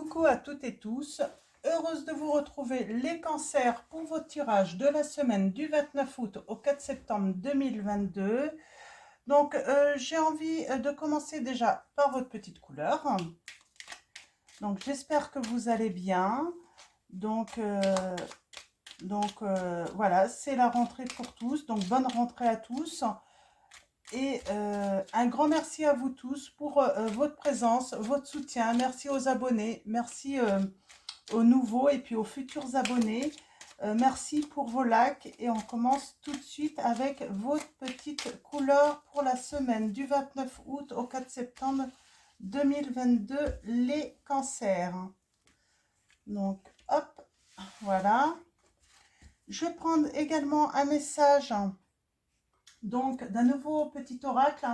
Coucou à toutes et tous, heureuse de vous retrouver les cancers pour votre tirage de la semaine du 29 août au 4 septembre 2022. Donc j'ai envie de commencer déjà par votre petite couleur. Donc j'espère que vous allez bien. Donc voilà, c'est la rentrée pour tous, donc bonne rentrée à tous. Et un grand merci à vous tous pour votre présence, votre soutien. Merci aux abonnés, merci aux nouveaux et puis aux futurs abonnés. Merci pour vos likes et on commence tout de suite avec votre petite couleur pour la semaine du 29 août au 4 septembre 2022, les cancers. Donc hop, voilà. Je vais prendre également un message donc d'un nouveau petit oracle.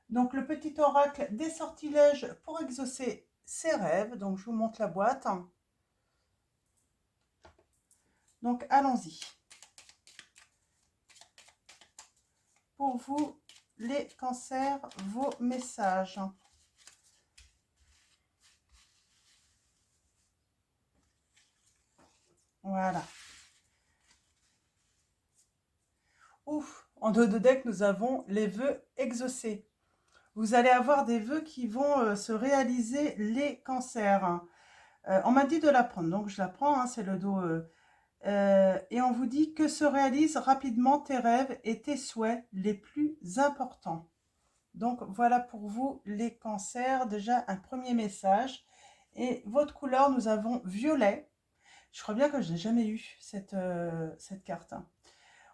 Donc le petit oracle des sortilèges pour exaucer ses rêves. Donc je vous montre la boîte. Donc allons-y. Pour vous, les cancers, vos messages. Voilà. Ouf, en dos de deck, nous avons les vœux exaucés. Vous allez avoir des vœux qui vont se réaliser, les cancers. On m'a dit de la prendre, donc je la prends, hein, c'est le dos. Et on vous dit que se réalisent rapidement tes rêves et tes souhaits les plus importants. Donc voilà pour vous les cancers, déjà un premier message. Et votre couleur, nous avons violet. Je crois bien que je n'ai jamais eu cette carte.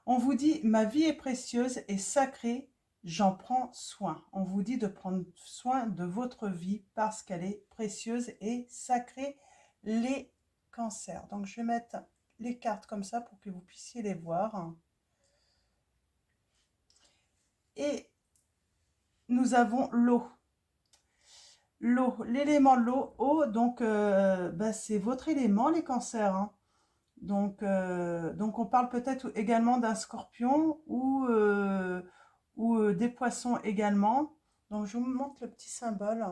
On vous dit, ma vie est précieuse et sacrée, j'en prends soin. On vous dit de prendre soin de votre vie parce qu'elle est précieuse et sacrée, les cancers. Donc je vais mettre les cartes comme ça pour que vous puissiez les voir. Et nous avons l'eau. L'eau, l'élément l'eau, eau, donc c'est votre élément, les cancers. Hein. Donc on parle peut-être également d'un scorpion ou des poissons également. Donc je vous montre le petit symbole.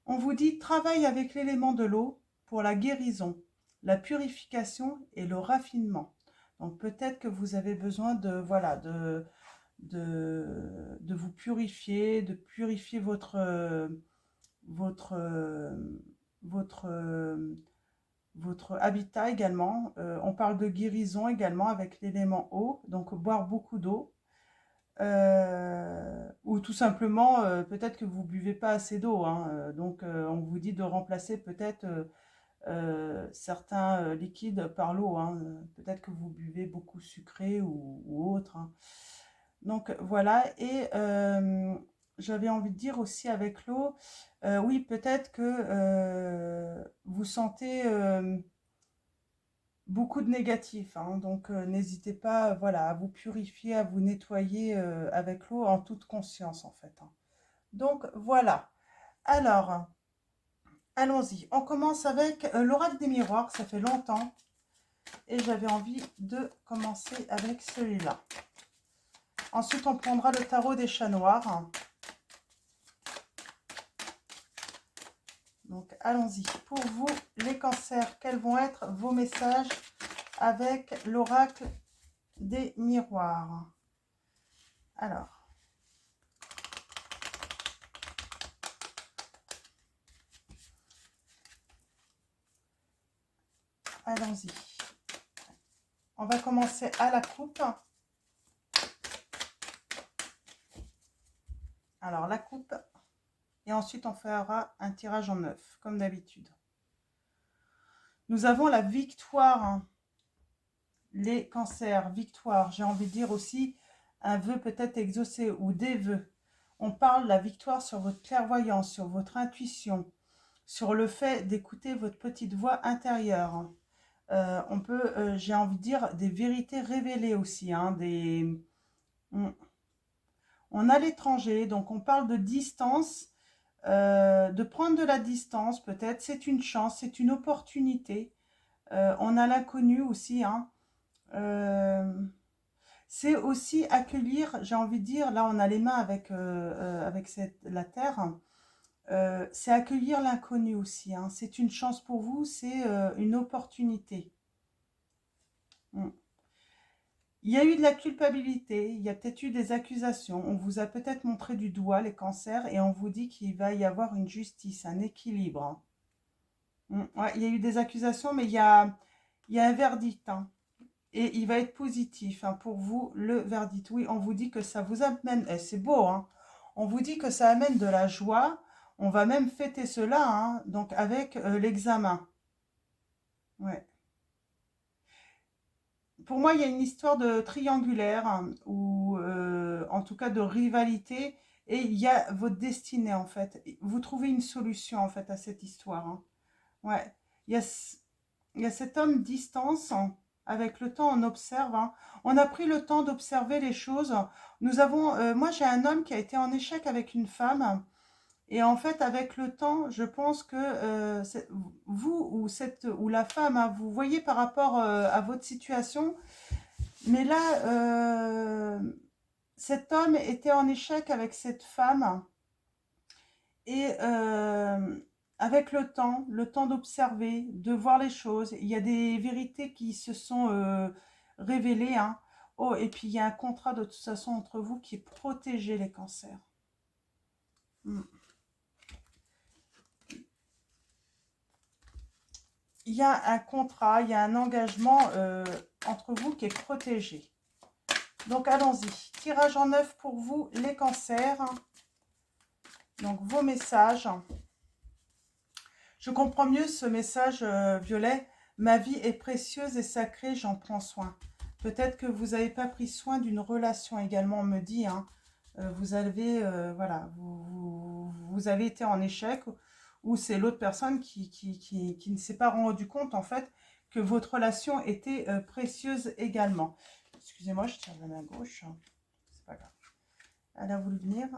On vous dit travaille avec l'élément de l'eau pour la guérison, la purification et le raffinement. Donc peut-être que vous avez besoin de voilà de vous purifier, de purifier votre, votre habitat également. On parle de guérison également avec l'élément eau, donc boire beaucoup d'eau. Ou tout simplement, peut-être que vous buvez pas assez d'eau. Hein, donc on vous dit de remplacer peut-être certains liquides par l'eau. Hein, peut-être que vous buvez beaucoup sucré ou autre. Hein. Donc voilà, et j'avais envie de dire aussi avec l'eau, oui, peut-être que vous sentez beaucoup de négatifs, hein, donc n'hésitez pas voilà, à vous purifier, à vous nettoyer avec l'eau en toute conscience en fait. Hein. Donc voilà, alors allons-y, on commence avec l'oracle des miroirs, ça fait longtemps, et j'avais envie de commencer avec celui-là. Ensuite, on prendra le tarot des chats noirs. Donc, allons-y. Pour vous, les cancers, quels vont être vos messages avec l'oracle des miroirs? Alors, allons-y. On va commencer à la coupe. Alors, la coupe. Et ensuite, on fera un tirage en neuf, comme d'habitude. Nous avons la victoire. Hein. Les cancers, victoire. J'ai envie de dire aussi un vœu peut-être exaucé ou des vœux. On parle de la victoire sur votre clairvoyance, sur votre intuition, sur le fait d'écouter votre petite voix intérieure. On peut, j'ai envie de dire, des vérités révélées aussi. Hein, on a l'étranger, donc on parle de distance, de prendre de la distance peut-être. C'est une chance, c'est une opportunité. On a l'inconnu aussi. Hein. C'est aussi accueillir, j'ai envie de dire, là on a les mains avec la terre, C'est accueillir l'inconnu aussi, hein. C'est une chance pour vous, c'est une opportunité. Mm. Il y a eu de la culpabilité, il y a peut-être eu des accusations, on vous a peut-être montré du doigt les cancers et on vous dit qu'il va y avoir une justice, un équilibre, hein. Ouais, il y a eu des accusations, mais il y a un verdict, hein. Et il va être positif, hein, pour vous, le verdict. Oui, on vous dit que ça vous amène, c'est beau, hein. On vous dit que ça amène de la joie. On va même fêter cela, hein, donc avec l'examen. Ouais. Pour moi, il y a une histoire de triangulaire, hein, ou en tout cas de rivalité, et il y a votre destinée en fait. Vous trouvez une solution en fait à cette histoire, hein. Ouais. Il y a, il y a cet homme distance. Avec le temps, on observe, hein. On a pris le temps d'observer les choses. Nous avons, moi, j'ai un homme qui a été en échec avec une femme. Et en fait, avec le temps, je pense que vous ou la femme, hein, vous voyez par rapport à votre situation. Mais là, cet homme était en échec avec cette femme. Et avec le temps d'observer, de voir les choses, il y a des vérités qui se sont révélées, hein. Oh, et puis il y a un contrat de toute façon entre vous qui est protégé les cancers. Mm. Il y a un contrat, il y a un engagement entre vous qui est protégé. Donc allons-y. Tirage en neuf pour vous, les cancers. Donc vos messages. Je comprends mieux ce message violet. Ma vie est précieuse et sacrée, j'en prends soin. Peut-être que vous n'avez pas pris soin d'une relation également, on me dit, hein. Vous avez, voilà, vous avez été en échec, ou c'est l'autre personne qui ne s'est pas rendu compte, en fait, que votre relation était précieuse également. Excusez-moi, je tire la main gauche. C'est pas grave. Elle a voulu venir.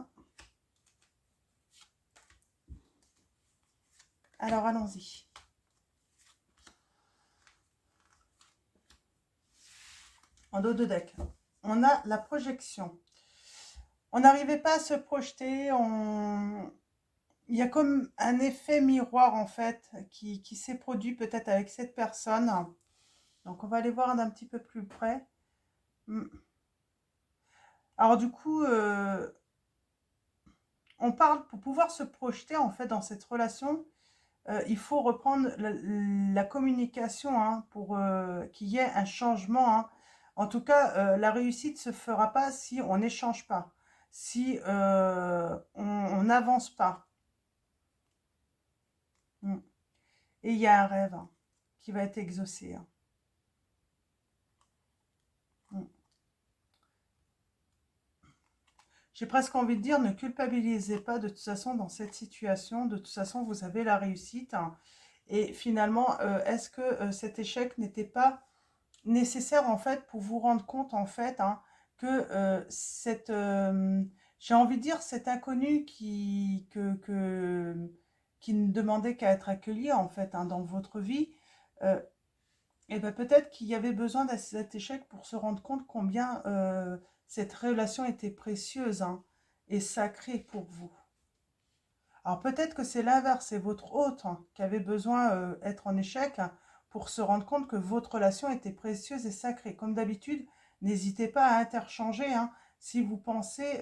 Alors, allons-y. En dos de deck, on a la projection. On n'arrivait pas à se projeter, il y a comme un effet miroir en fait qui s'est produit peut-être avec cette personne. Donc on va aller voir d'un petit peu plus près. Hmm. Alors du coup, on parle pour pouvoir se projeter en fait dans cette relation. Il faut reprendre la communication, hein, pour qu'il y ait un changement, hein. En tout cas, la réussite se fera pas si on n'échange pas, si on n'avance pas. Mm. Et il y a un rêve, hein, qui va être exaucé, hein. Mm. J'ai presque envie de dire, ne culpabilisez pas de toute façon dans cette situation. De toute façon, vous avez la réussite, hein. Et finalement, est-ce que cet échec n'était pas nécessaire en fait pour vous rendre compte en fait, hein, que j'ai envie de dire cet inconnu qui ne demandait qu'à être accueilli en fait, hein, dans votre vie, euh, et ben peut-être qu'il y avait besoin de cet échec pour se rendre compte combien cette relation était précieuse, hein, et sacrée pour vous. Alors peut-être que c'est l'inverse, c'est votre hôte, hein, qui avait besoin d'être en échec, hein, pour se rendre compte que votre relation était précieuse et sacrée. Comme d'habitude, n'hésitez pas à interchanger, hein, si vous pensez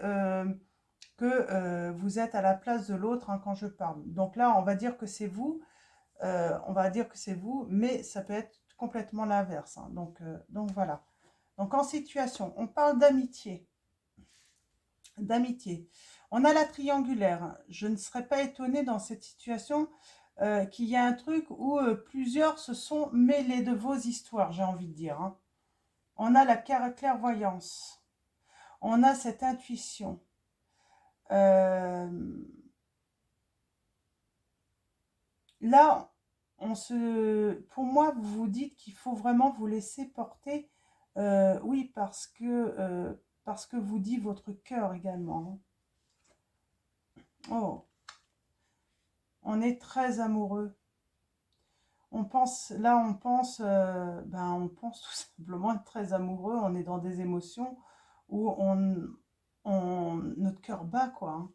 que vous êtes à la place de l'autre, hein, quand je parle. Donc là, on va dire que c'est vous, mais ça peut être complètement l'inverse, hein. Donc voilà. Donc en situation, on parle d'amitié. D'amitié. On a la triangulaire. Je ne serais pas étonnée dans cette situation qu'il y ait un truc où plusieurs se sont mêlés de vos histoires, j'ai envie de dire, hein. On a la clairvoyance. On a cette intuition. Euh, Là, pour moi, vous vous dites qu'il faut vraiment vous laisser porter. Oui, parce que vous dit votre cœur également, hein. Oh, on est très amoureux. On pense tout simplement être très amoureux. On est dans des émotions où notre cœur bat, quoi, hein.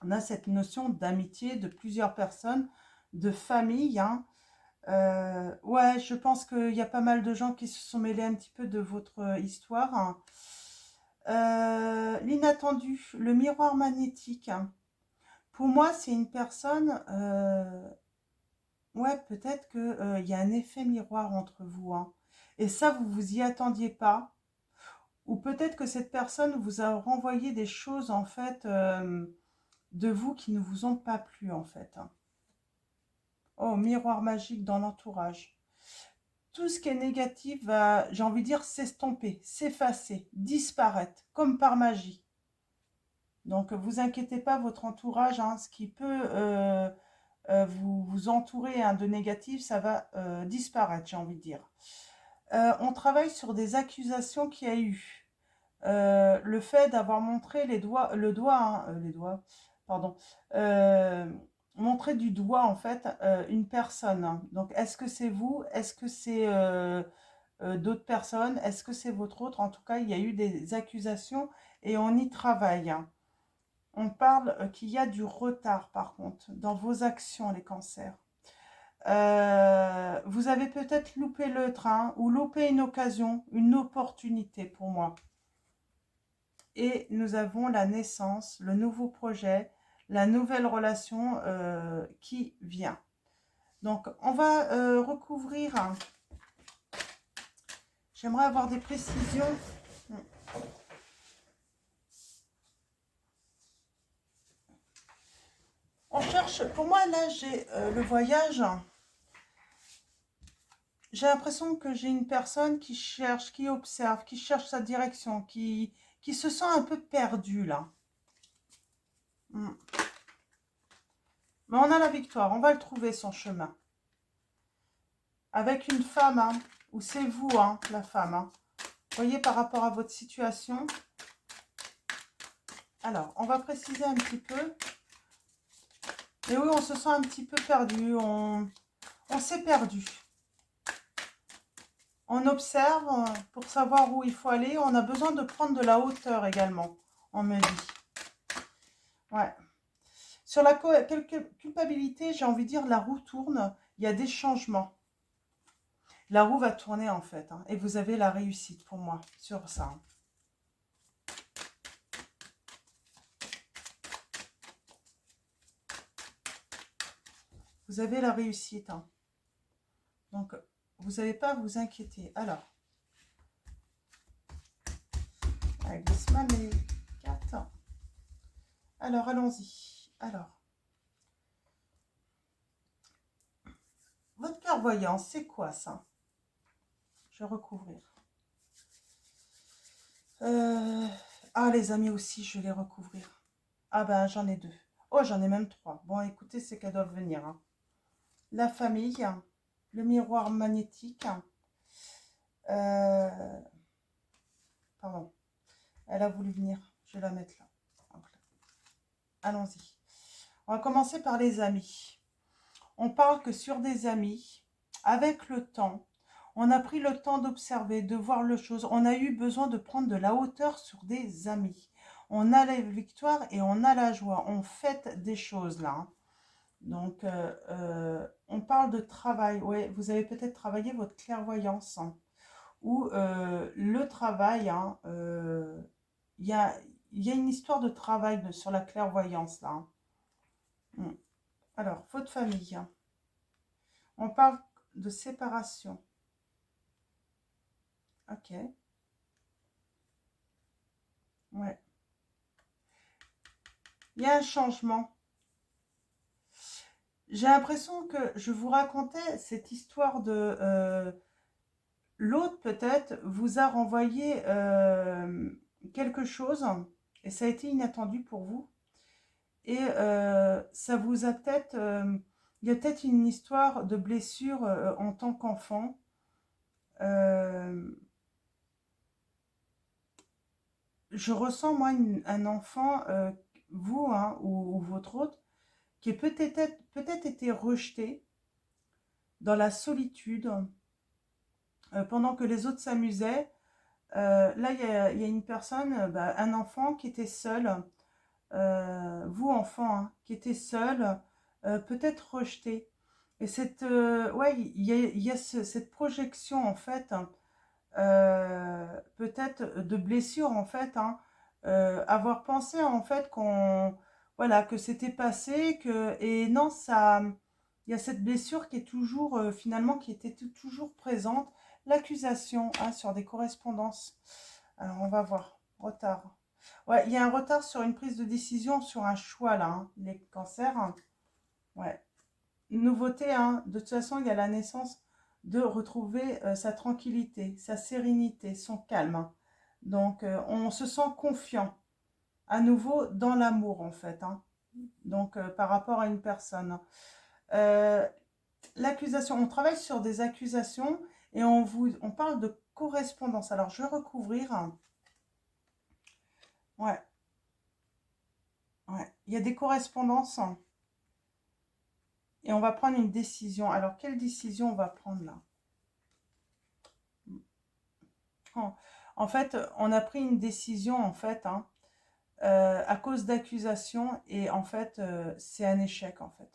On a cette notion d'amitié de plusieurs personnes, de famille, hein. Ouais, je pense qu'il y a pas mal de gens qui se sont mêlés un petit peu de votre histoire, hein. L'inattendu, le miroir magnétique, hein. Pour moi, c'est une personne, ouais, peut-être que, il y a un effet miroir entre vous, hein. Et ça, vous vous y attendiez pas. Ou peut-être que cette personne vous a renvoyé des choses, en fait, de vous qui ne vous ont pas plu, en fait, hein. Oh, miroir magique dans l'entourage. Tout ce qui est négatif va, j'ai envie de dire, s'estomper, s'effacer, disparaître, comme par magie. Donc, vous inquiétez pas, votre entourage, hein, ce qui peut vous entourer, hein, de négatif, ça va disparaître, j'ai envie de dire. On travaille sur des accusations qu'il y a eu. Le fait d'avoir montré les doigts, pardon, euh, montrer du doigt en fait une personne, hein. Donc, est-ce que c'est vous? Est-ce que c'est d'autres personnes? Est-ce que c'est votre autre? En tout cas, il y a eu des accusations et on y travaille, hein. On parle qu'il y a du retard, par contre, dans vos actions, les cancers. Vous avez peut-être loupé le train ou loupé une occasion, une opportunité pour moi. Et nous avons la naissance, le nouveau projet, la nouvelle relation qui vient. Donc, on va recouvrir. J'aimerais avoir des précisions. On cherche, pour moi, là, j'ai le voyage. J'ai l'impression que j'ai une personne qui cherche, qui observe, qui cherche sa direction, qui se sent un peu perdue, là. Mm. Mais on a la victoire, on va le trouver, son chemin. Avec une femme, hein, ou c'est vous, hein, la femme, hein. Vous voyez, par rapport à votre situation. Alors, on va préciser un petit peu. Et oui, on se sent un petit peu perdu, on s'est perdu. On observe pour savoir où il faut aller. On a besoin de prendre de la hauteur également, on me dit. Ouais. Sur la culpabilité, j'ai envie de dire, la roue tourne. Il y a des changements. La roue va tourner, en fait, hein, et vous avez la réussite pour moi sur ça, hein. Vous avez la réussite, hein. Donc, vous n'avez pas à vous inquiéter. Alors, avec glissement les 4. Alors, allons-y. Alors, votre clairvoyance, c'est quoi ça? Je vais recouvrir. Ah, les amis aussi, je vais les recouvrir. Ah ben, j'en ai 2. Oh, j'en ai même 3. Bon, écoutez, c'est qu'elles doivent venir, hein. La famille, le miroir magnétique. Pardon, elle a voulu venir. Je vais la mettre là. Allons-y. On va commencer par les amis. On parle que sur des amis, avec le temps, on a pris le temps d'observer, de voir les choses. On a eu besoin de prendre de la hauteur sur des amis. On a la victoire et on a la joie. On fête des choses là, hein. Donc, on parle de travail. Ouais, vous avez peut-être travaillé votre clairvoyance, hein, ou le travail, hein, il y a une histoire de travail sur la clairvoyance là, hein. Alors, votre famille, hein. On parle de séparation. Ok. Ouais. Il y a un changement. J'ai l'impression que je vous racontais cette histoire de... l'autre, peut-être, vous a renvoyé quelque chose et ça a été inattendu pour vous. Et ça vous a peut-être... il y a peut-être une histoire de blessure en tant qu'enfant. Je ressens, moi, un enfant, vous, hein, ou votre autre, qui est peut-être été rejeté dans la solitude pendant que les autres s'amusaient. Là, il y a une personne, un enfant qui était seul, vous enfant, hein, qui était seul, peut-être rejeté. Et ouais, il y a cette projection en fait, hein, peut-être de blessure en fait, hein, avoir pensé en fait voilà, que c'était passé, et non, il y a cette blessure qui est toujours, finalement, qui était toujours présente, l'accusation, hein, sur des correspondances. Alors, on va voir, retard. Ouais, il y a un retard sur une prise de décision, sur un choix là, hein, les cancers, hein. Ouais. Nouveauté, hein, de toute façon, il y a la naissance de retrouver sa tranquillité, sa sérénité, son calme, hein. Donc, on se sent confiant à nouveau dans l'amour, en fait, hein. Donc, par rapport à une personne. Euh, L'accusation, on travaille sur des accusations et on parle de correspondance. Alors, je vais recouvrir, hein. Ouais, ouais. Il y a des correspondances, hein, et on va prendre une décision. Alors, quelle décision on va prendre là? En en fait, on a pris une décision, en fait, hein, à cause d'accusations, et en fait, c'est un échec, en fait.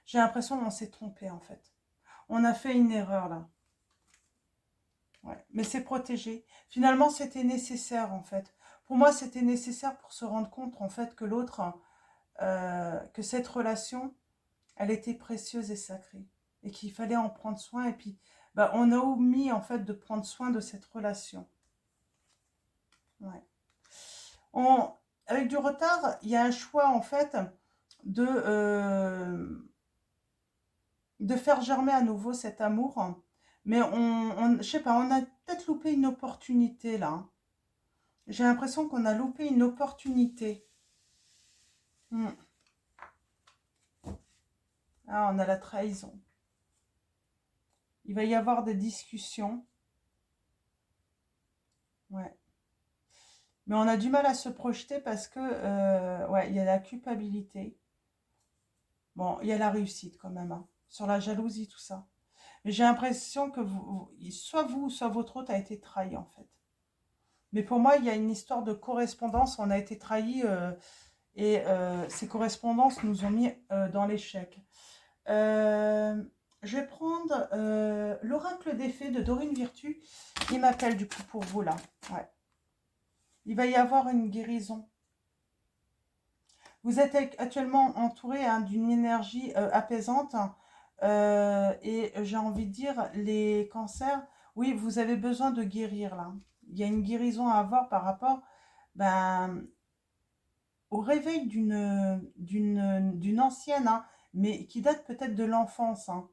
J'ai l'impression qu'on s'est trompé, en fait. On a fait une erreur là. Ouais. Mais c'est protégé. Finalement, c'était nécessaire, en fait. Pour moi, c'était nécessaire pour se rendre compte, en fait, que l'autre, que cette relation, elle était précieuse et sacrée. Et qu'il fallait en prendre soin. Et puis, bah, on a omis, en fait, de prendre soin de cette relation. Ouais. On, Avec du retard, il y a un choix, en fait, de, euh, de faire germer à nouveau cet amour. Mais je sais pas, on a peut-être loupé une opportunité là, hein. J'ai l'impression qu'on a loupé une opportunité. Hmm. Ah, on a la trahison. Il va y avoir des discussions. Ouais. Mais on a du mal à se projeter parce que, ouais, il y a la culpabilité. Bon, il y a la réussite quand même, hein, sur la jalousie, tout ça. Mais j'ai l'impression que vous, soit votre hôte a été trahi en fait. Mais pour moi, il y a une histoire de correspondance. On a été trahi, et ces correspondances nous ont mis dans l'échec. Euh, je vais prendre l'oracle des fées de Dorine Virtue. Il m'appelle du coup pour vous là. Ouais. Il va y avoir une guérison. Vous êtes actuellement entouré, hein, d'une énergie apaisante, hein, et j'ai envie de dire, les cancers, oui, vous avez besoin de guérir là. Il y a une guérison à avoir par rapport, ben, au réveil d'une ancienne, hein, mais qui date peut-être de l'enfance, hein,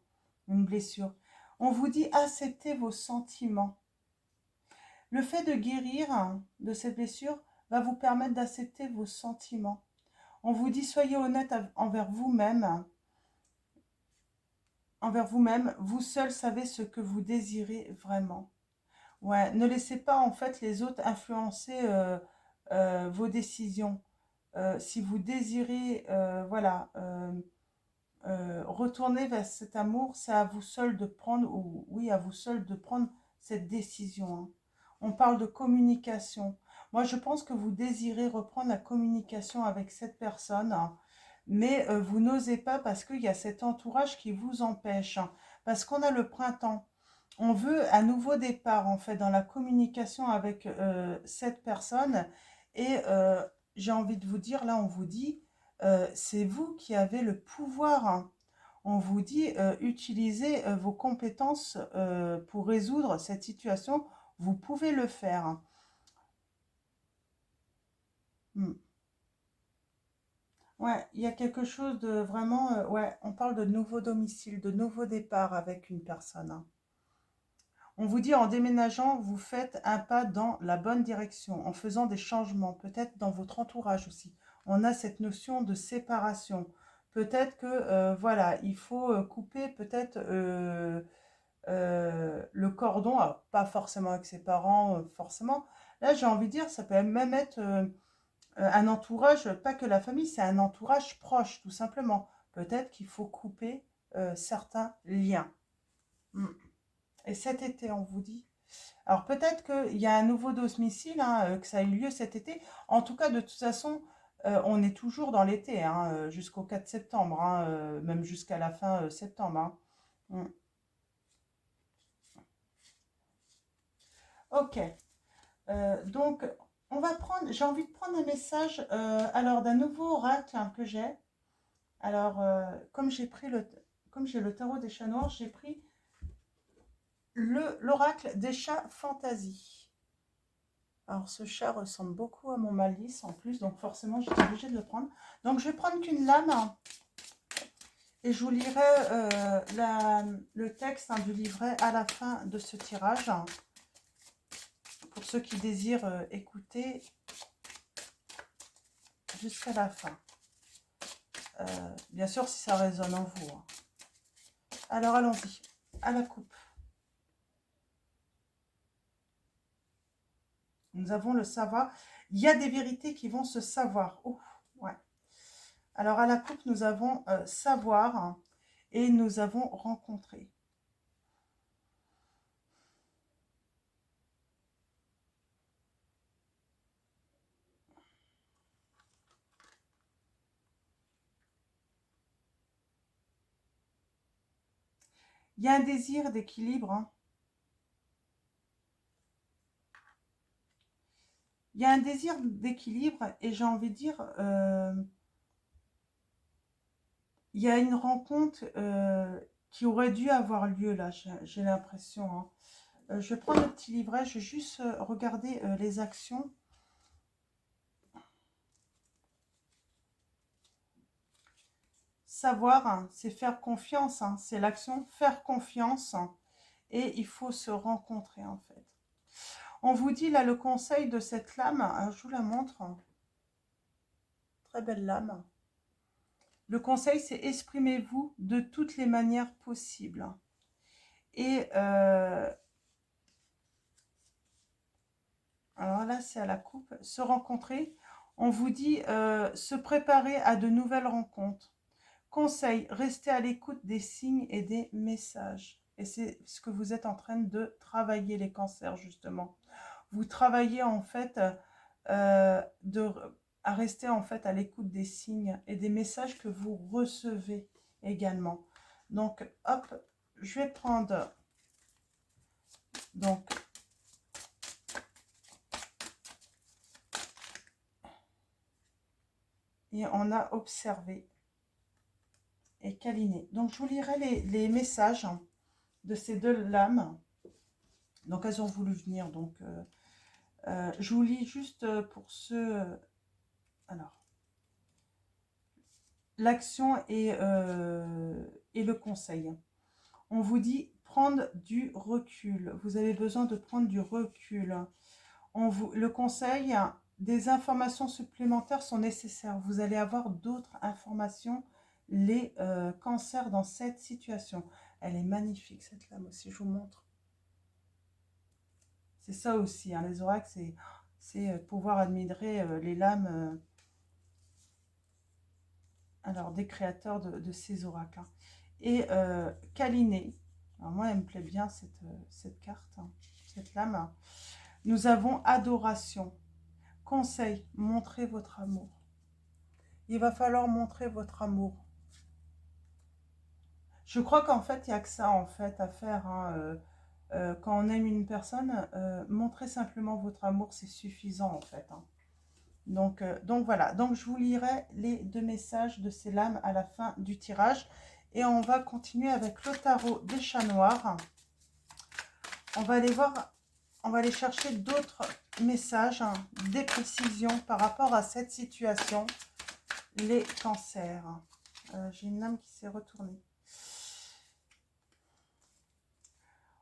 une blessure. On vous dit acceptez vos sentiments. Le fait de guérir, hein, de cette blessure va vous permettre d'accepter vos sentiments. On vous dit soyez honnête envers vous-même. Envers vous-même, vous seul savez ce que vous désirez vraiment. Ouais, ne laissez pas en fait les autres influencer vos décisions. Si vous désirez, voilà, retourner vers cet amour, c'est à vous seul de prendre, ou oui, à vous seul de prendre cette décision, hein. On parle de communication. Moi, je pense que vous désirez reprendre la communication avec cette personne, hein, mais vous n'osez pas parce qu'il y a cet entourage qui vous empêche, hein. Parce qu'on a le printemps. On veut un nouveau départ, en fait, dans la communication avec cette personne. Et j'ai envie de vous dire, là, on vous dit, c'est vous qui avez le pouvoir, hein. On vous dit, utilisez vos compétences pour résoudre cette situation. Vous pouvez le faire, hein. Hmm. Ouais, il y a quelque chose de vraiment, ouais, on parle de nouveau domicile, de nouveau départ avec une personne, hein. On vous dit en déménageant, vous faites un pas dans la bonne direction, en faisant des changements, peut-être dans votre entourage aussi. On a cette notion de séparation. Peut-être que, voilà, il faut couper peut-être le cordon, alors, pas forcément avec ses parents, forcément. Là, j'ai envie de dire, ça peut même être un entourage, pas que la famille, c'est un entourage proche, tout simplement. Peut-être qu'il faut couper certains liens. Mm. Et cet été, on vous dit. Alors peut-être qu'il y a un nouveau domicile, hein, que ça a eu lieu cet été. En tout cas, de toute façon, On est toujours dans l'été, hein, jusqu'au 4 septembre, hein, même jusqu'à la fin septembre, hein. Mm. Ok. Donc, on va prendre, j'ai envie de prendre un message alors d'un nouveau oracle hein, que j'ai. Alors, comme j'ai le tarot des chats noirs, j'ai pris l'oracle des chats fantasy. Alors, ce chat ressemble beaucoup à mon malice en plus, donc forcément, j'étais obligée de le prendre. Donc, je vais prendre qu'une lame hein, et je vous lirai le texte hein, du livret à la fin de ce tirage. Hein, pour ceux qui désirent écouter jusqu'à la fin. Bien sûr, si ça résonne en vous. Hein. Alors, allons-y. À la coupe. Nous avons le savoir. Il y a des vérités qui vont se savoir. Ouf, ouais. Alors, à la coupe, nous avons savoir hein, et nous avons rencontré. Il y a un désir d'équilibre. Hein. Il y a un désir d'équilibre et j'ai envie de dire, il y a une rencontre qui aurait dû avoir lieu là, j'ai l'impression. Hein. Je vais prendre le petit livret, je vais juste regarder les actions. Savoir, hein, c'est faire confiance, hein, c'est l'action faire confiance hein, et il faut se rencontrer en fait. On vous dit là le conseil de cette lame, hein, je vous la montre, hein. Très belle lame. Le conseil c'est exprimez-vous de toutes les manières possibles. Et alors là c'est à la coupe, se rencontrer. On vous dit se préparer à de nouvelles rencontres. Conseil, restez à l'écoute des signes et des messages. Et c'est ce que vous êtes en train de travailler, les cancers, justement. Vous travaillez, en fait, à rester, en fait, à l'écoute des signes et des messages que vous recevez également. Donc, hop, je vais prendre, donc, et on a observé et câliné. Donc, je vous lirai les messages de ces deux lames. Donc, elles ont voulu venir, donc... je vous lis juste pour ceux... alors, l'action et le conseil. On vous dit prendre du recul. Vous avez besoin de prendre du recul. Le conseil, des informations supplémentaires sont nécessaires. Vous allez avoir d'autres informations, les cancers dans cette situation. Elle est magnifique cette lame aussi, je vous montre. C'est ça aussi, hein, les oracles, c'est pouvoir admirer les lames alors des créateurs de ces oracles. Hein. Et câliner, alors moi elle me plaît bien cette carte, hein, cette lame. Hein. Nous avons adoration. Conseil, montrez votre amour. Il va falloir montrer votre amour. Je crois qu'en fait, il n'y a que ça en fait à faire. Hein, quand on aime une personne, montrez simplement votre amour, c'est suffisant en fait. Hein. Donc voilà, donc je vous lirai les deux messages de ces lames à la fin du tirage. Et on va continuer avec le tarot des chats noirs. On va aller voir, on va aller chercher d'autres messages, hein, des précisions par rapport à cette situation. Les cancers. J'ai une lame qui s'est retournée.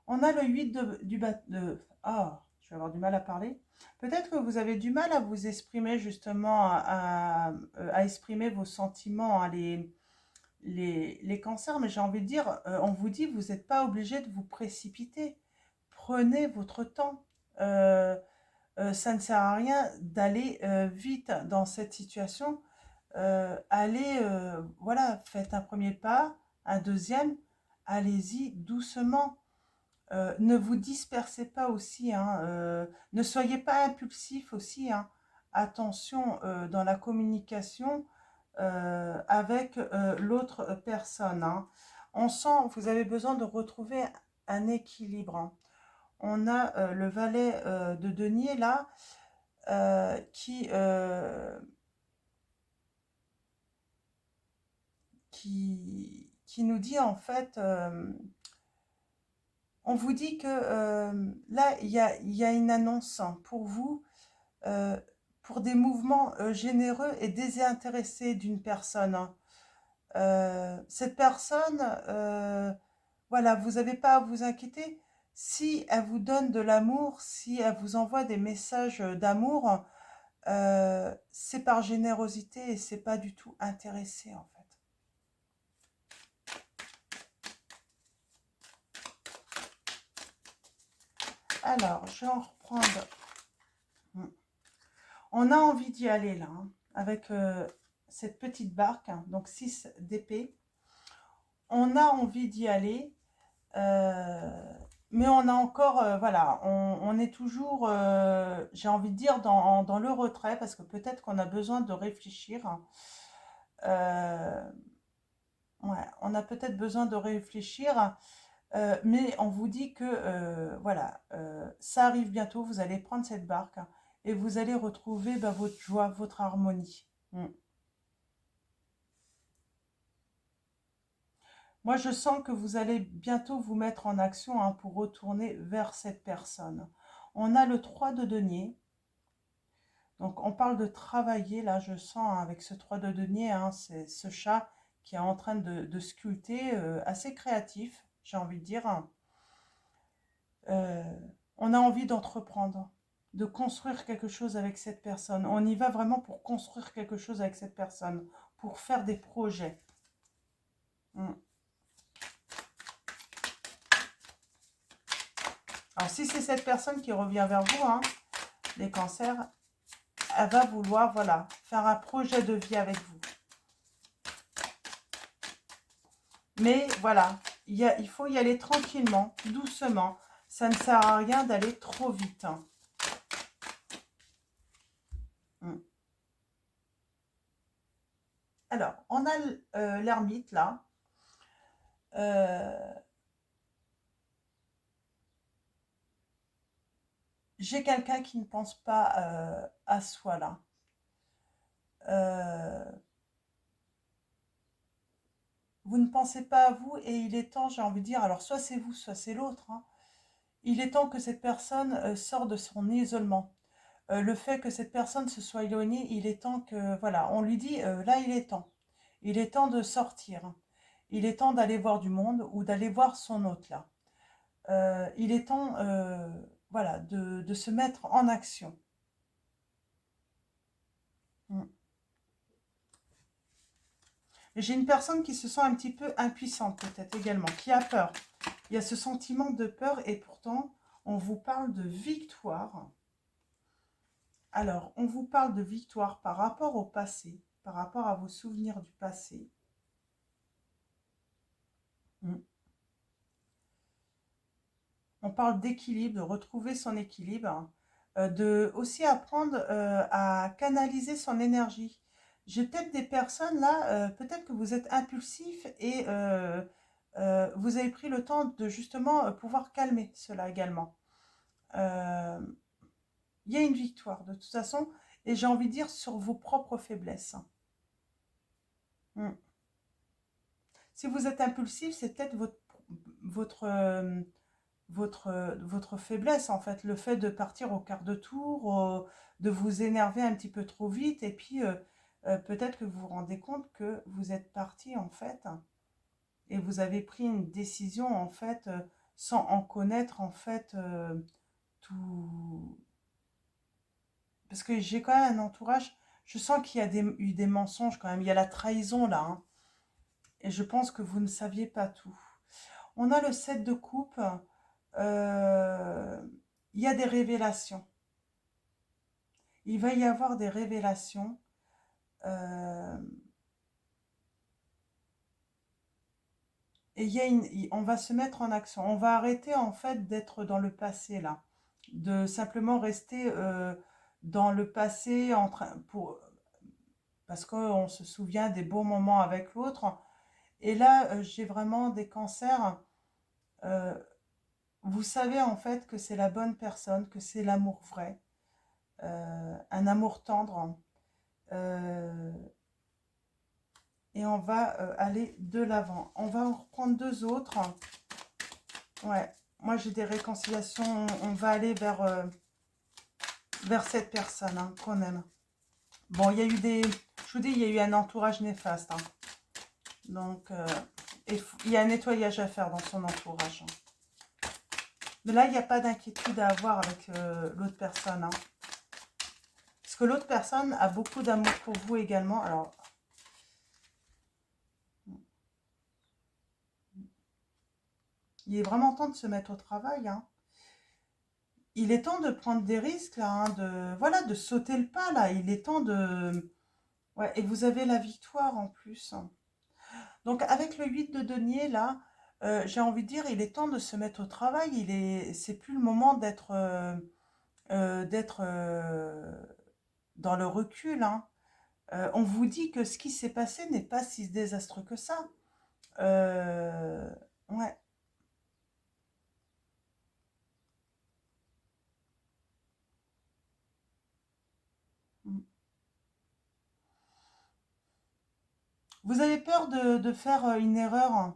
On a le 8 du bas de... Ah, je vais avoir du mal à parler. Peut-être que vous avez du mal à vous exprimer justement, à exprimer vos sentiments, hein, les cancers, mais j'ai envie de dire, on vous dit, vous n'êtes pas obligé de vous précipiter. Prenez votre temps. Ça ne sert à rien d'aller vite dans cette situation. Allez, voilà, faites un premier pas, un deuxième, allez-y doucement. Ne vous dispersez pas aussi, hein, ne soyez pas impulsif aussi. Hein. attention dans la communication avec l'autre personne, hein. On sent, vous avez besoin de retrouver un équilibre, hein. On a le valet de denier là qui nous dit en fait, on vous dit que là, il y a une annonce hein, pour vous, euh, pour des mouvements généreux et désintéressés d'une personne, hein. Cette personne, voilà, vous n'avez pas à vous inquiéter. Si elle vous donne de l'amour, si elle vous envoie des messages d'amour, c'est par générosité et c'est pas du tout intéressé en fait. Alors, je vais en reprendre. On a envie d'y aller là, hein, avec cette petite barque, hein, donc 6 d'épée. On a envie d'y aller, mais on a encore, voilà, on est toujours, j'ai envie de dire, dans le retrait, parce que peut-être qu'on a besoin de réfléchir. Ouais, on a peut-être besoin de réfléchir, mais on vous dit que, voilà, ça arrive bientôt, vous allez prendre cette barque hein, et vous allez retrouver bah, votre joie, votre harmonie. Mm. Moi, je sens que vous allez bientôt vous mettre en action hein, pour retourner vers cette personne. On a le 3 de denier. Donc, on parle de travailler, là, je sens, hein, avec ce 3 de denier, hein, c'est ce chat qui est en train de sculpter, assez créatif, j'ai envie de dire. Euh, on a envie d'entreprendre, de construire quelque chose avec cette personne. On y va vraiment pour construire quelque chose avec cette personne, pour faire des projets. Mm. Alors, si c'est cette personne qui revient vers vous, hein, les cancers, elle va vouloir, voilà, faire un projet de vie avec vous. Mais voilà, il faut y aller tranquillement, doucement. Ça ne sert à rien d'aller trop vite, hein. Alors, on a l'ermite là. J'ai quelqu'un qui ne pense pas à soi là. Euh, vous ne pensez pas à vous et il est temps, j'ai envie de dire, alors soit c'est vous, soit c'est l'autre, hein. Il est temps que cette personne sorte de son isolement. Le fait que cette personne se soit éloignée, il est temps que, voilà, on lui dit, là il est temps. Il est temps de sortir. Il est temps d'aller voir du monde ou d'aller voir son hôte là. Il est temps, voilà, de se mettre en action. Mm. J'ai une personne qui se sent un petit peu impuissante peut-être également, qui a peur. Il y a ce sentiment de peur et pourtant, on vous parle de victoire. Alors, on vous parle de victoire par rapport au passé, par rapport à vos souvenirs du passé. Mm. On parle d'équilibre, de retrouver son équilibre, de aussi apprendre à canaliser son énergie. J'ai peut-être des personnes là, peut-être que vous êtes impulsif et vous avez pris le temps de justement pouvoir calmer cela également. Euh, Il y a une victoire de toute façon et j'ai envie de dire sur vos propres faiblesses. Mm. Si vous êtes impulsif, c'est peut-être votre, votre faiblesse, en fait, le fait de partir au quart de tour, de vous énerver un petit peu trop vite, et puis peut-être que vous vous rendez compte que vous êtes parti, en fait, et vous avez pris une décision, en fait, sans en connaître, en fait, tout... Parce que j'ai quand même un entourage, je sens qu'il y a eu des mensonges quand même, il y a la trahison là, hein, et je pense que vous ne saviez pas tout. On a le 7 de coupe, euh, il y a des révélations. Il va y avoir des révélations. euh, et on va se mettre en action. On va arrêter en fait d'être dans le passé là. De simplement rester dans le passé, parce qu'on se souvient des beaux moments avec l'autre. Et là, j'ai vraiment des cancers. euh, Vous savez en fait que c'est la bonne personne, que c'est l'amour vrai, un amour tendre. euh, et on va aller de l'avant. On va en reprendre deux autres. Ouais, moi j'ai des réconciliations. On va aller vers cette personne qu'on aime. Bon, il y a eu je vous dis, il y a eu un entourage néfaste. Donc, il y a un nettoyage à faire dans son entourage. Mais là, il n'y a pas d'inquiétude à avoir avec l'autre personne. Parce que l'autre personne a beaucoup d'amour pour vous également. Alors, il est vraiment temps de se mettre au travail. Il est temps de prendre des risques, là, voilà, de sauter le pas, là. Il est temps de... Ouais, et vous avez la victoire en plus. Donc, avec le 8 de denier, là, j'ai envie de dire, il est temps de se mettre au travail. C'est plus le moment d'être dans le recul. On vous dit que ce qui s'est passé n'est pas si désastreux que ça. Euh, ouais. Mm. Vous avez peur de faire une erreur,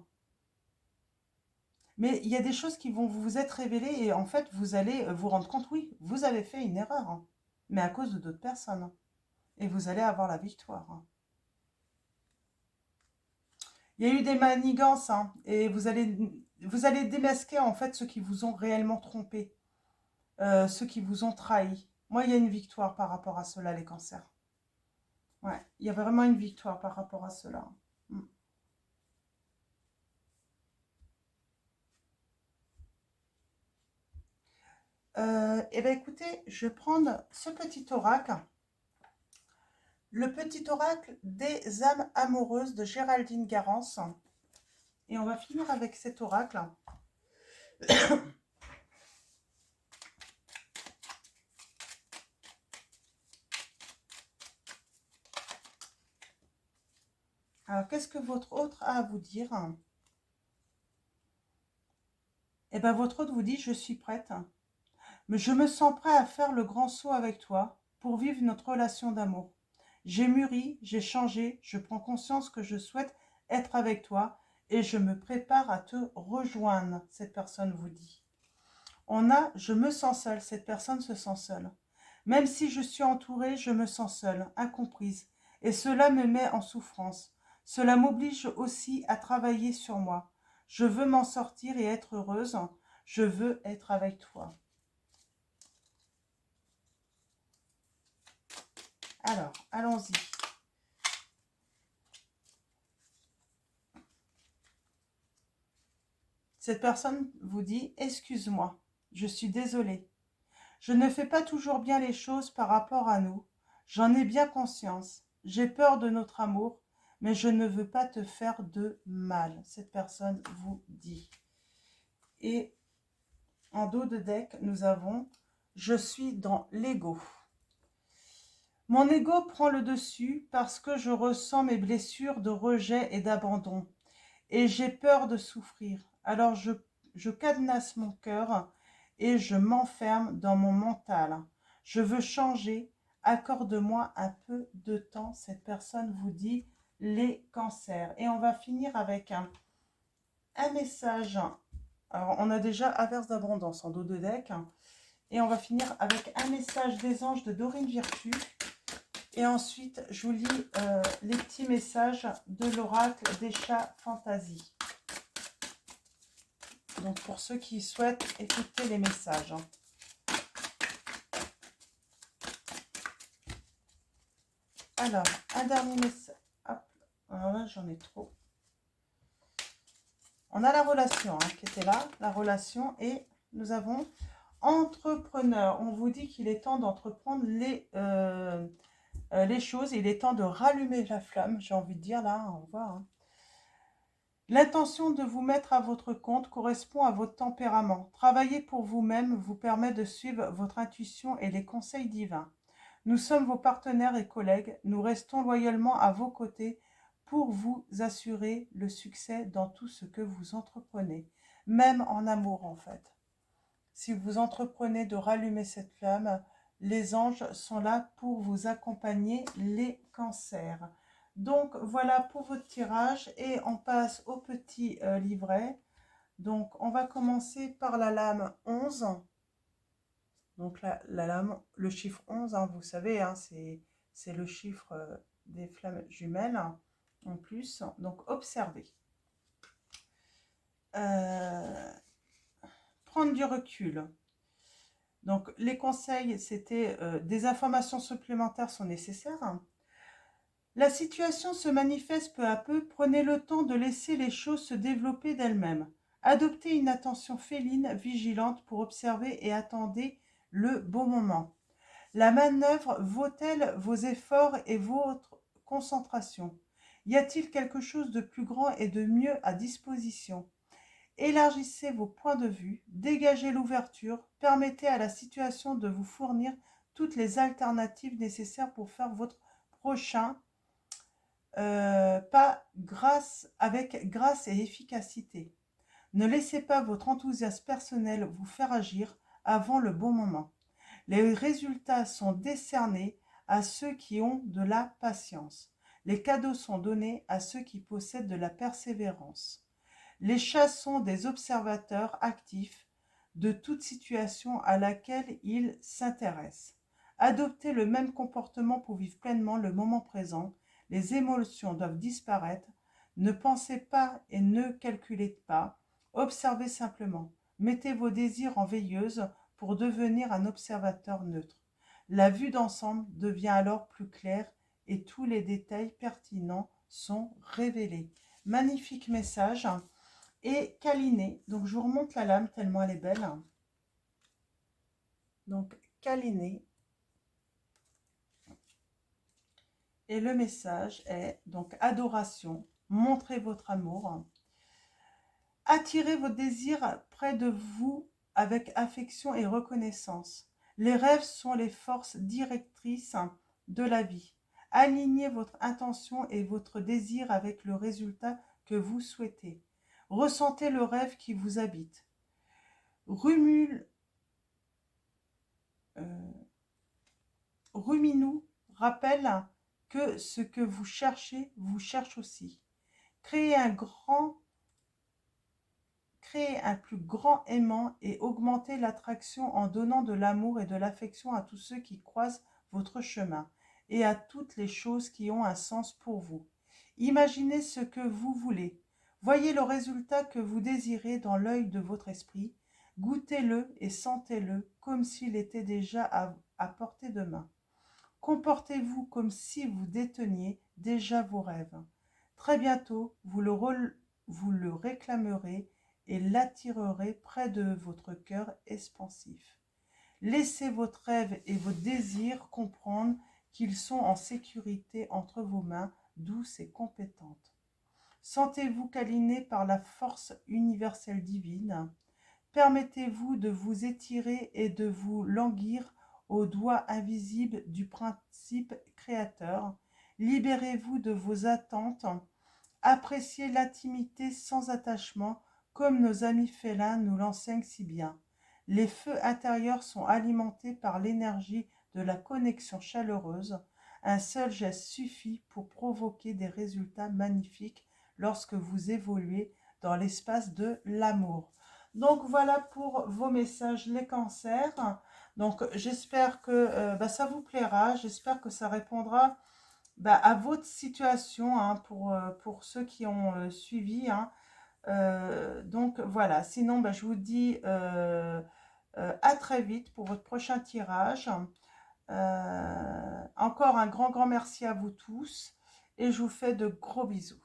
mais il y a des choses qui vont vous être révélées et en fait, vous allez vous rendre compte, oui, vous avez fait une erreur, mais à cause de d'autres personnes. Et vous allez avoir la victoire. Il y a eu des manigances et vous allez démasquer en fait ceux qui vous ont réellement trompé, ceux qui vous ont trahi. Moi, il y a une victoire par rapport à cela, les cancers. Ouais, il y a vraiment une victoire par rapport à cela. Mm. Eh bien, écoutez, je vais prendre ce petit oracle, le petit oracle des âmes amoureuses de Géraldine Garance. Et on va finir avec cet oracle. Alors, qu'est-ce que votre autre a à vous dire? Eh bien, votre autre vous dit, je suis prête. Mais je me sens prêt à faire le grand saut avec toi pour vivre notre relation d'amour. J'ai mûri, j'ai changé, je prends conscience que je souhaite être avec toi et je me prépare à te rejoindre, cette personne vous dit. Je me sens seule, cette personne se sent seule. Même si je suis entourée, je me sens seule, incomprise, et cela me met en souffrance. Cela m'oblige aussi à travailler sur moi. Je veux m'en sortir et être heureuse. Je veux être avec toi. Alors, allons-y. Cette personne vous dit « Excuse-moi, je suis désolée. Je ne fais pas toujours bien les choses par rapport à nous. J'en ai bien conscience. J'ai peur de notre amour, mais je ne veux pas te faire de mal. » Cette personne vous dit. Et en dos de deck, nous avons « Je suis dans l'ego. Mon ego prend le dessus parce que je ressens mes blessures de rejet et d'abandon. Et j'ai peur de souffrir. Alors je cadenasse mon cœur et je m'enferme dans mon mental. Je veux changer. Accorde-moi un peu de temps. Cette personne vous dit les cancers. Et on va finir avec un message. Alors, on a déjà averse d'abondance en dos de deck. Et on va finir avec un message des anges de Dorine Virtue. Et ensuite, je vous lis les petits messages de l'oracle des chats fantasy. Donc, pour ceux qui souhaitent écouter les messages. Alors, un dernier message. Hop, alors là, j'en ai trop. On a la relation qui était là, la relation, et nous avons entrepreneur. On vous dit qu'il est temps d'entreprendre les choses. Il est temps de rallumer la flamme, j'ai envie de dire là, on voit. L'intention de vous mettre à votre compte correspond à votre tempérament. Travailler pour vous-même vous permet de suivre votre intuition et les conseils divins. Nous sommes vos partenaires et collègues. Nous restons loyalement à vos côtés pour vous assurer le succès dans tout ce que vous entreprenez, même en amour en fait. Si vous entreprenez de rallumer cette flamme, les anges sont là pour vous accompagner, les cancers. Donc voilà pour votre tirage et on passe au petit livret. Donc on va commencer par la lame 11. Donc la lame, le chiffre 11, hein, vous savez, hein, c'est le chiffre des flammes jumelles en plus. Donc observez. Prendre du recul. Donc, les conseils, c'était des informations supplémentaires sont nécessaires. La situation se manifeste peu à peu. Prenez le temps de laisser les choses se développer d'elles-mêmes. Adoptez une attention féline, vigilante pour observer et attendez le bon moment. La manœuvre vaut-elle vos efforts et votre concentration? Y a-t-il quelque chose de plus grand et de mieux à disposition? Élargissez vos points de vue, dégagez l'ouverture, permettez à la situation de vous fournir toutes les alternatives nécessaires pour faire votre prochain pas avec grâce et efficacité. Ne laissez pas votre enthousiasme personnel vous faire agir avant le bon moment. Les résultats sont décernés à ceux qui ont de la patience. Les cadeaux sont donnés à ceux qui possèdent de la persévérance. Les chats sont des observateurs actifs de toute situation à laquelle ils s'intéressent. Adoptez le même comportement pour vivre pleinement le moment présent. Les émotions doivent disparaître. Ne pensez pas et ne calculez pas. Observez simplement. Mettez vos désirs en veilleuse pour devenir un observateur neutre. La vue d'ensemble devient alors plus claire et tous les détails pertinents sont révélés. Magnifique message. Et câliner. Donc, je vous remonte la lame tellement elle est belle. Donc, câliner. Et le message est donc adoration. Montrez votre amour. Attirez vos désirs près de vous avec affection et reconnaissance. Les rêves sont les forces directrices de la vie. Alignez votre intention et votre désir avec le résultat que vous souhaitez. Ressentez le rêve qui vous habite. Ruminou rappelle que ce que vous cherchez vous cherche aussi. Créez un plus grand aimant et augmentez l'attraction en donnant de l'amour et de l'affection à tous ceux qui croisent votre chemin et à toutes les choses qui ont un sens pour vous. Imaginez ce que vous voulez. Voyez le résultat que vous désirez dans l'œil de votre esprit. Goûtez-le et sentez-le comme s'il était déjà à portée de main. Comportez-vous comme si vous déteniez déjà vos rêves. Très bientôt, vous le réclamerez et l'attirerez près de votre cœur expansif. Laissez votre rêve et vos désirs comprendre qu'ils sont en sécurité entre vos mains douces et compétentes. Sentez-vous câliné par la force universelle divine. Permettez-vous de vous étirer et de vous languir aux doigts invisibles du principe créateur. Libérez-vous de vos attentes. Appréciez l'intimité sans attachement, comme nos amis félins nous l'enseignent si bien. Les feux intérieurs sont alimentés par l'énergie de la connexion chaleureuse. Un seul geste suffit pour provoquer des résultats magnifiques lorsque vous évoluez dans l'espace de l'amour. Donc voilà pour vos messages les cancers. Donc j'espère que ça vous plaira, j'espère que ça répondra à votre situation hein, pour ceux qui ont suivi. Hein. Donc voilà, sinon je vous dis à très vite pour votre prochain tirage. Encore un grand merci à vous tous et je vous fais de gros bisous.